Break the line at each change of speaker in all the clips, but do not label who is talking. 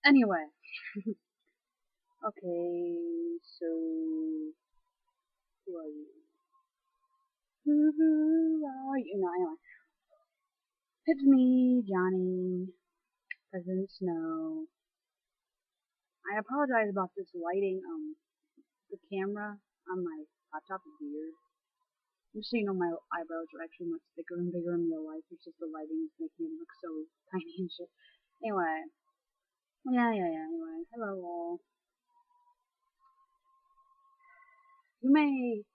Anyway. Okay, so who are you? Who are you? No, anyway. It's me, Johnny, President Snow. I apologize about this lighting. The camera on my laptop is weird. Just so you know, my eyebrows are actually much thicker and bigger in real life. It's just the lighting is making them look so tiny and shit. Anyway, yeah. Anyway, hello all. You may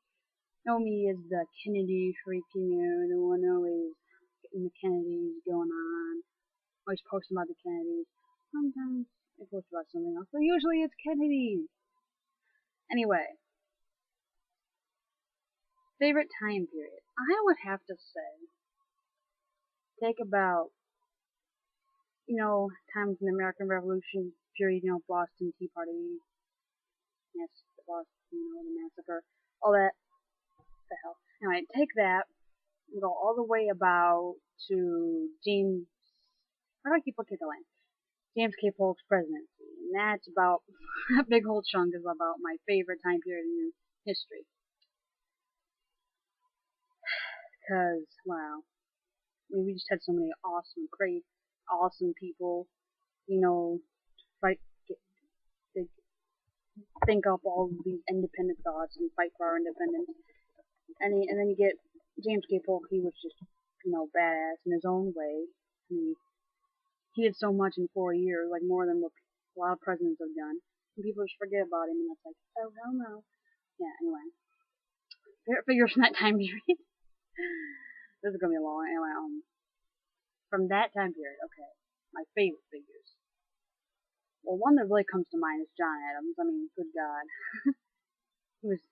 know me as the Kennedy freak, the one always getting the Kennedys going on. Always posting about the Kennedys. Sometimes I post about something else, but usually it's Kennedys. Anyway, favorite time period. I would have to say, take about, time from the American Revolution period, Boston Tea Party, yes, the Boston, the massacre, all that, the hell. Anyway, take that, and go all the way about to James, how do I keep looking at the line? James K. Polk's presidency. And that's about, a big whole chunk is about my favorite time period in history. Because, wow, I mean, we just had so many awesome, great, awesome people, fight, get, they think up all these independent thoughts and fight for our independence. And then you get James K. Polk. He was just, badass in his own way. He did so much in 4 years, like more than what a lot of presidents have done. And people just forget about him, and it's like, oh hell no. Yeah. Anyway, figures from that time period. This is gonna be a long one. Anyway, from that time period, okay, my favorite figures. Well, one that really comes to mind is John Adams. I mean, good God, he was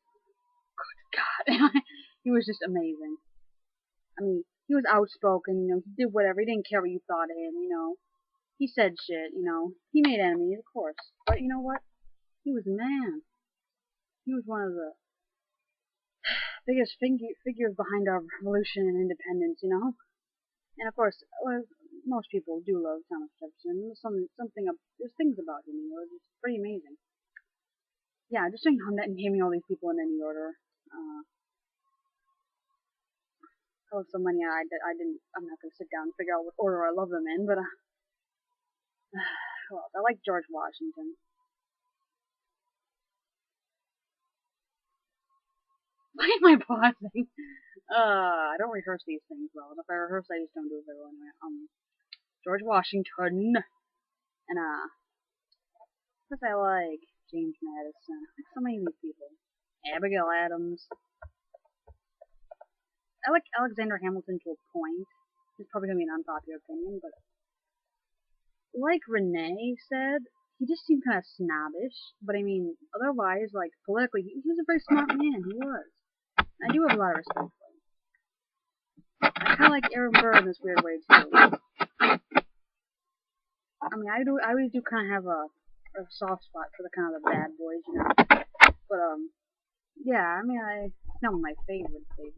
God. He was just amazing. I mean, he was outspoken. He did whatever. He didn't care what you thought of him. He said shit. He made enemies, of course. But you know what? He was a man. He was one of the biggest figures behind our revolution and independence. And of course, most people do love Thomas Jefferson. There's things about him, it's pretty amazing. Yeah, just naming all these people in any order. I love so many. I'm not gonna sit down and figure out what order I love them in, but well, I like George Washington. Why am I pausing? I don't rehearse these things well. If I rehearse, I just don't do it very well anyway. George Washington, and plus I like James Madison. I like so many of these people. Abigail Adams. I like Alexander Hamilton to a point. It's probably gonna be an unpopular opinion, but like Renee said, he just seemed kind of snobbish. But I mean, otherwise, like politically, he was a very smart man. He was. I do have a lot of respect for him. I kind of like Aaron Burr in this weird way too. I mean, I always do kind of have a soft spot for the kind of the bad boys. But yeah, I mean, it's not one of my favorites, but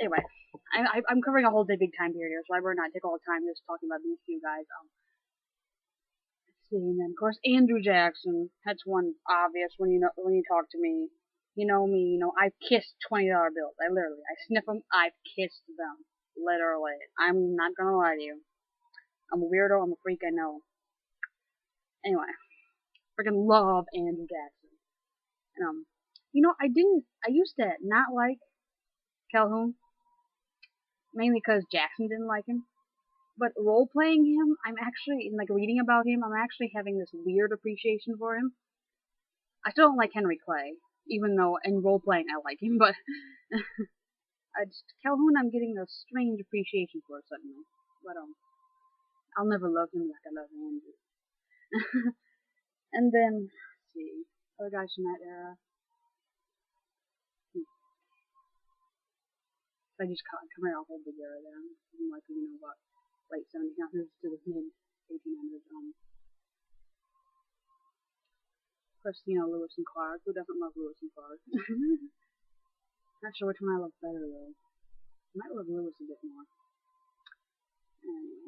anyway, I'm covering a whole big time period here, so I better not take all the time just talking about these few guys. Let's see, and then of course Andrew Jackson. That's one obvious when you talk to me. You know me. I've kissed $20 bills. I sniff them. I've kissed them. Literally. I'm not gonna lie to you. I'm a weirdo. I'm a freak. I know. Anyway, freaking love Andrew Jackson. And I used to not like Calhoun mainly because Jackson didn't like him. But role playing him, I'm actually like reading about him. I'm actually having this weird appreciation for him. I still don't like Henry Clay, even though in role playing I like him. But Calhoun, I'm getting a strange appreciation for suddenly. But I'll never love him like I love Andrew. And then let's see other guys from that era. I just come here a whole big era there. I'm like about late 1700s to the mid 1800s. Of course, Lewis and Clark. Who doesn't love Lewis and Clark? Not sure which one I love better though. I might love Lewis a bit more.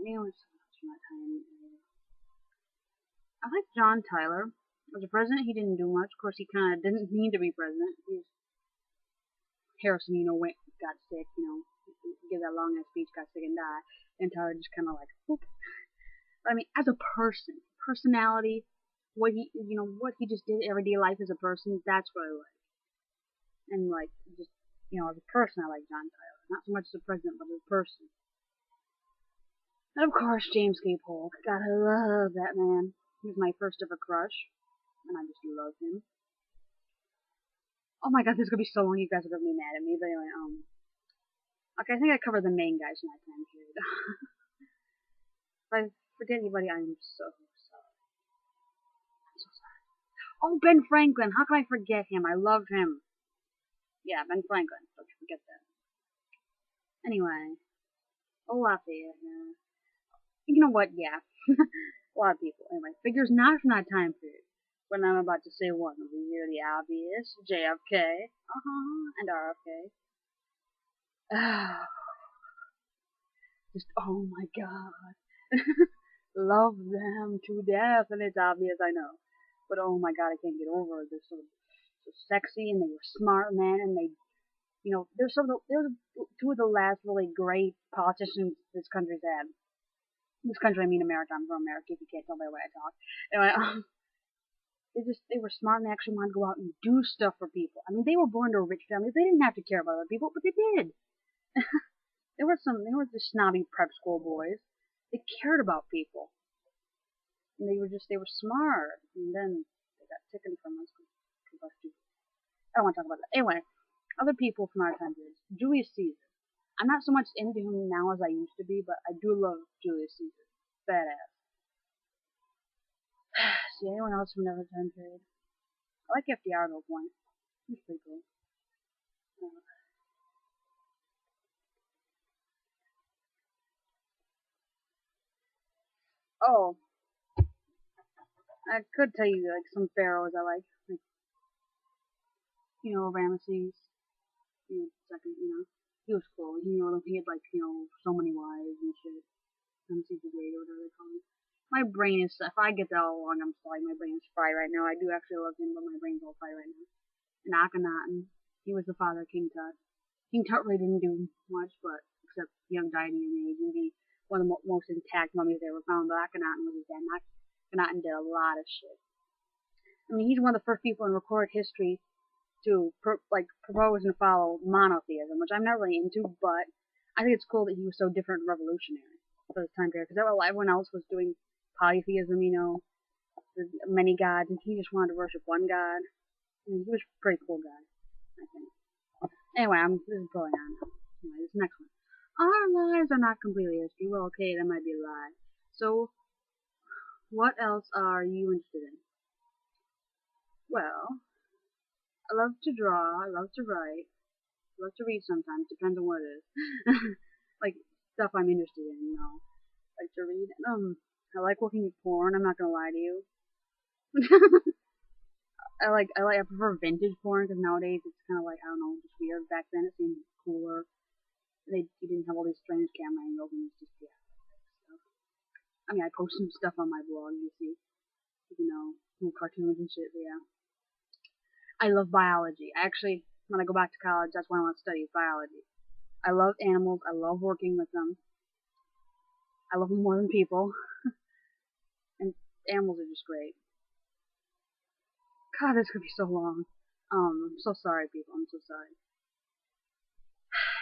Anyway, so much from that time. I like John Tyler. As a president, he didn't do much. Of course, he kind of didn't need to be president. Harrison, got sick, give that long ass speech, got sick and died. And Tyler just kind of like, whoop. But I mean, as a person, personality, what he just did everyday life as a person, that's what I like. And like, just, as a person, I like John Tyler. Not so much as a president, but as a person. And of course, James K. Polk. God, I love that man. He was my first ever crush, and I just love him. Oh my god, this is gonna be so long, you guys are gonna be mad at me, but anyway, okay, I think I covered the main guys in that time period. If I forget anybody, I'm so sorry. I'm so sorry. Oh, Ben Franklin, how can I forget him? I love him. Yeah, Ben Franklin, don't you forget that. Anyway, Lafayette, yeah. You know what, yeah. A lot of people. Anyway, figures not from that time period. When I'm about to say one of the really obvious, JFK, and RFK. Just, oh my god. Love them to death, and it's obvious, I know. But oh my god, I can't get over it. They're so sexy, and they were smart men, and they, they're two of the last really great politicians this country's had. This country, I mean America. I'm from America, if you can't tell by the way I talk. Anyway, they were smart and they actually wanted to go out and do stuff for people. I mean, they were born to a rich family. They didn't have to care about other people, but they did. There were just snobby prep school boys. They cared about people. And they were smart. And then they got taken from us because we're stupid. I don't want to talk about that. Anyway, other people from our time period. Julius Caesar. I'm not so much into him now as I used to be, but I do love Julius Caesar. Badass. See anyone else from another time period? I like FDR to a point. He's pretty cool. Oh, I could tell you like some pharaohs I like Ramesses. Second, he was cool. He had like so many wives and shit. Ramesses the Great or whatever they call him. My brain is, if I get that all wrong, I'm sorry. My brain is fried right now. I do actually love him, but my brain's all fried right now. And Akhenaten, he was the father of King Tut. King Tut really didn't do much, but except young died in young age and be one of the most intact mummies they ever found. But Akhenaten was his dad. Akhenaten did a lot of shit. I mean, he's one of the first people in recorded history to propose and follow monotheism, which I'm not really into, but I think it's cool that he was so different and revolutionary for this time period, because everyone else was doing polytheism, many gods, and he just wanted to worship one god. I mean, he was a pretty cool guy, I think. Anyway, this is going on now. Anyway, this next one. Our lives are not completely history. Well, okay, that might be a lie. So, what else are you interested in? Well, I love to draw, I love to write, I love to read sometimes, depends on what it is. Like, stuff I'm interested in, I like to read. I like looking at porn, I'm not gonna lie to you. I prefer vintage porn, because nowadays it's kind of like, I don't know, just weird. Back then it seemed cooler. You didn't have all these strange camera angles, and it's just, yeah, stuff. I mean, I post some stuff on my blog, you see, some cartoons and shit, but yeah. I love biology. Actually, when I go back to college, that's what I want to study, biology. I love animals. I love working with them. I love them more than people. And animals are just great. God, this could be so long. I'm so sorry, people. I'm so sorry.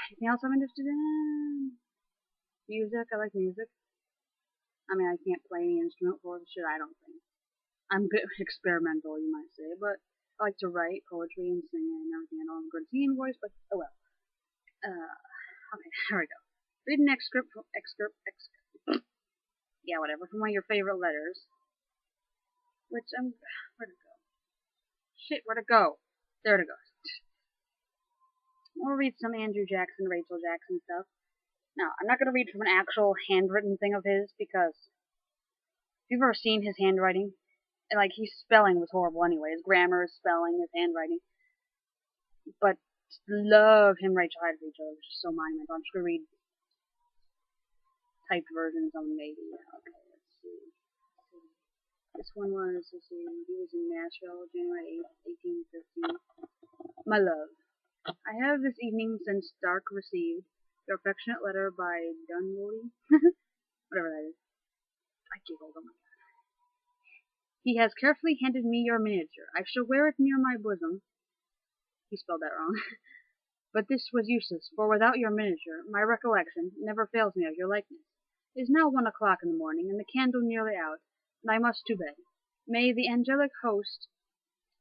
Anything else I'm interested in? Music. I like music. I mean, I can't play any instrument for the shit, I don't think. I'm a bit experimental, you might say, but I like to write poetry and sing and everything. I don't have a good singing voice, but oh well. Okay, here we go. Read an excerpt. Yeah, whatever, from one of your favorite letters. Which, where'd it go? Shit, where'd it go? There it goes. We'll read some Andrew Jackson, Rachel Jackson stuff. Now, I'm not going to read from an actual handwritten thing of his, because if you've ever seen his handwriting, and his spelling was horrible anyway. His grammar, his spelling, his handwriting. But love him, Rachel had for each other, which is so monumental. I'm just going to read typed versions of them, maybe. Okay, let's see. This one was, let's see, he was in Nashville, January 8th, 1815. My love, I have this evening since dark received your affectionate letter by Dunwoody, whatever that is. I giggled, oh my god. He has carefully handed me your miniature. I shall wear it near my bosom. He spelled that wrong. But this was useless, for without your miniature, my recollection never fails me of your likeness. It is now 1 o'clock in the morning, and the candle nearly out, and I must to bed. May the angelic host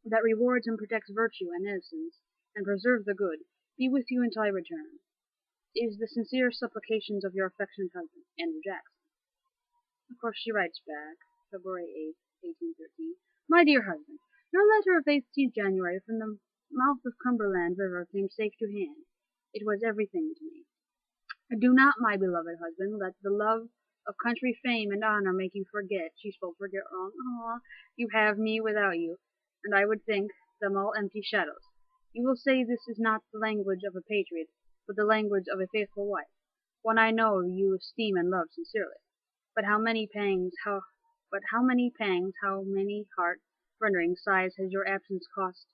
that rewards and protects virtue and innocence, and preserves the good, be with you until I return. It is the sincere supplications of your affectionate husband, Andrew Jackson. Of course, she writes back, February 8th, 1813. My dear husband, your letter of 18th January from the mouth of Cumberland River came safe to hand. It was everything to me. Do not, my beloved husband, let the love of country fame and honor make you forget. She spelled forget wrong. You have me without you, and I would think them all empty shadows. You will say this is not the language of a patriot, but the language of a faithful wife, one I know you esteem and love sincerely. But how many pangs, how many heart-rending sighs has your absence cost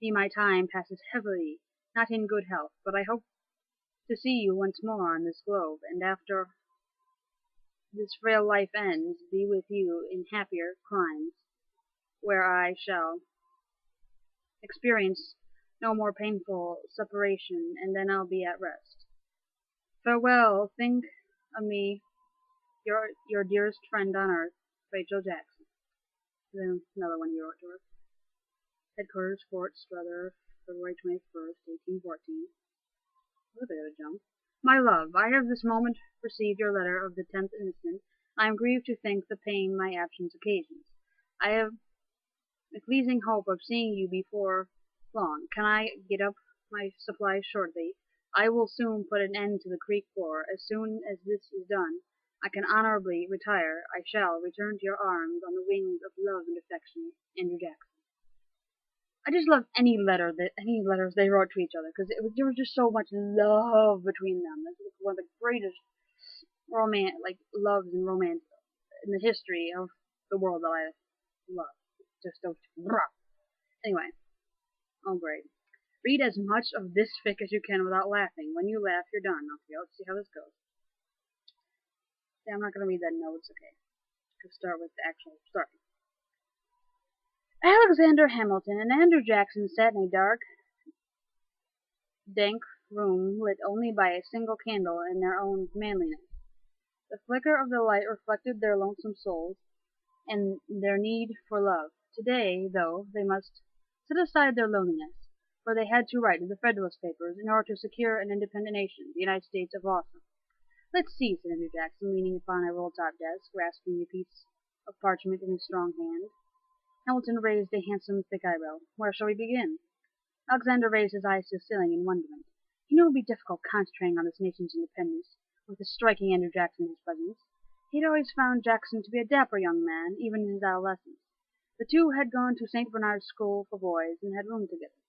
me? My time passes heavily, not in good health, but I hope to see you once more on this globe, and after this frail life ends, be with you in happier climes, where I shall experience no more painful separation, and then I'll be at rest. Farewell. Think of me, your dearest friend on earth, Rachel Jackson. Then another one you wrote to her. Headquarters, Fort Strother, February 21st, 1814. A bit of a jump. My love, I have this moment received your letter of the 10th instant. I am grieved to think the pain my absence occasions. I have a pleasing hope of seeing you before long. Can I get up my supplies shortly? I will soon put an end to the Creek War. As soon as this is done, I can honorably retire. I shall return to your arms on the wings of love and affection. Andrew Jackson. I just love any letters they wrote to each other, because there was just so much love between them. This was one of the greatest loves and romance in the history of the world that I love. Just so anyway, oh great. Read as much of this fic as you can without laughing. When you laugh, you're done. Okay, let's see how this goes. See, I'm not gonna read that note. It's okay. Let's start with the actual story. Alexander Hamilton and Andrew Jackson sat in a dark, dank room lit only by a single candle and their own manliness. The flicker of the light reflected their lonesome souls and their need for love. Today, though, they must set aside their loneliness, for they had to write to the Federalist papers in order to secure an independent nation, the United States of Awesome. Let's see, said Andrew Jackson, leaning upon a roll-top desk, grasping a piece of parchment in his strong hand. Hamilton raised a handsome, thick eyebrow. Where shall we begin? Alexander raised his eyes to the ceiling in wonderment. You know it would be difficult concentrating on this nation's independence, with the striking Andrew Jackson in his presence. He had always found Jackson to be a dapper young man, even in his adolescence. The two had gone to St. Bernard's School for Boys, and had roomed together.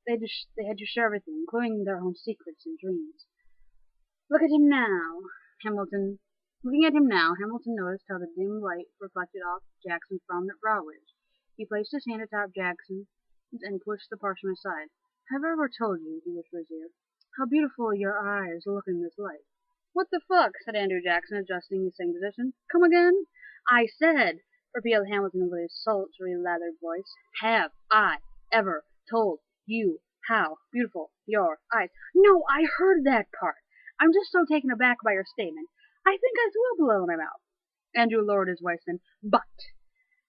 They had to share everything, including their own secrets and dreams. Looking at him now, Hamilton noticed how the dim light reflected off Jackson's prominent brow ridge. He placed his hand atop Jackson's and pushed the parchment aside. Have I ever told you, he whispered his ear, how beautiful your eyes look in this light? What the fuck, said Andrew Jackson, adjusting his sitting position. Come again? I said, repeated Hamilton with his sultry, lathered voice, have I ever told you how beautiful your eyes? No, I heard that part. I'm just so taken aback by your statement. I think I threw up a little in my mouth. Andrew lowered his voice then. But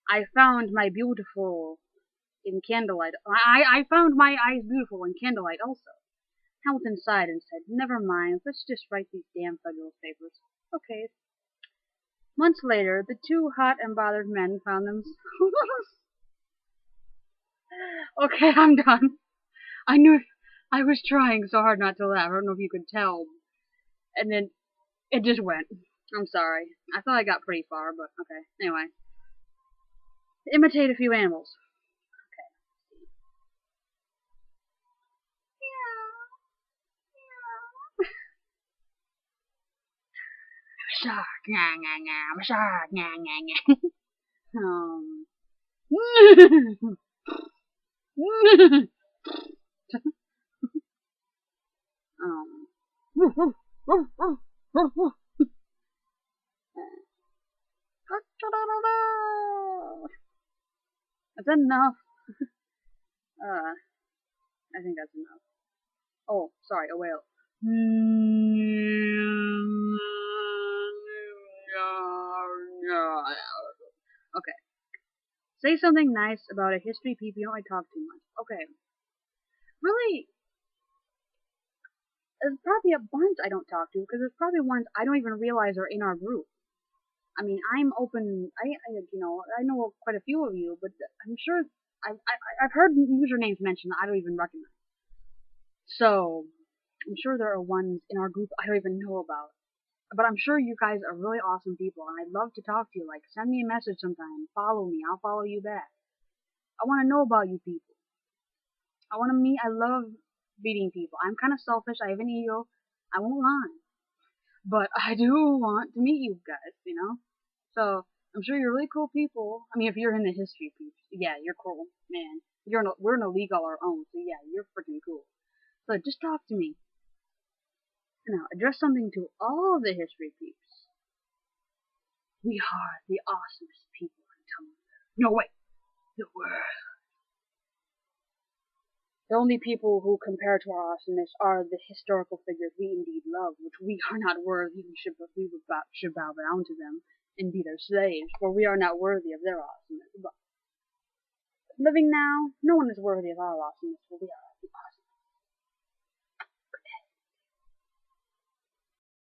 I found my beautiful in candlelight. I found my eyes beautiful in candlelight also. Hamilton sighed and said, never mind, let's just write these damn Federalist papers. Okay. Months later, the two hot and bothered men found themselves... Okay, I'm done. I knew I was trying so hard not to laugh. I don't know if you could tell. And then it just went. I'm sorry. I thought I got pretty far, but okay. Anyway. Imitate a few animals. Shark, I'm a shark, um, is that enough? I think that's enough. Oh, sorry, a whale. Okay. Say something nice about a history people. You know I talk too much. Okay. Really, there's probably a bunch I don't talk to because there's probably ones I don't even realize are in our group. I mean, I'm open. I know quite a few of you, but I'm sure I've heard usernames mentioned that I don't even recognize. So I'm sure there are ones in our group I don't even know about. But I'm sure you guys are really awesome people, and I'd love to talk to you. Like, send me a message sometime. Follow me. I'll follow you back. I want to know about you people. I want to meet. I love meeting people. I'm kind of selfish. I have an ego. I won't lie. But I do want to meet you guys, you know? So, I'm sure you're really cool people. I mean, if you're in the history of Peeps, yeah, you're cool, man. We're in a league all our own, so yeah, you're freaking cool. So just talk to me. Now, address something to all of the history Peeps. We are the awesomest people on Tumblr. No, wait, the world. The only people who compare to our awesomeness are the historical figures we indeed love, which we are not worthy. Should bow down to them and be their slaves, for we are not worthy of their awesomeness. But living now, no one is worthy of our awesomeness, for we are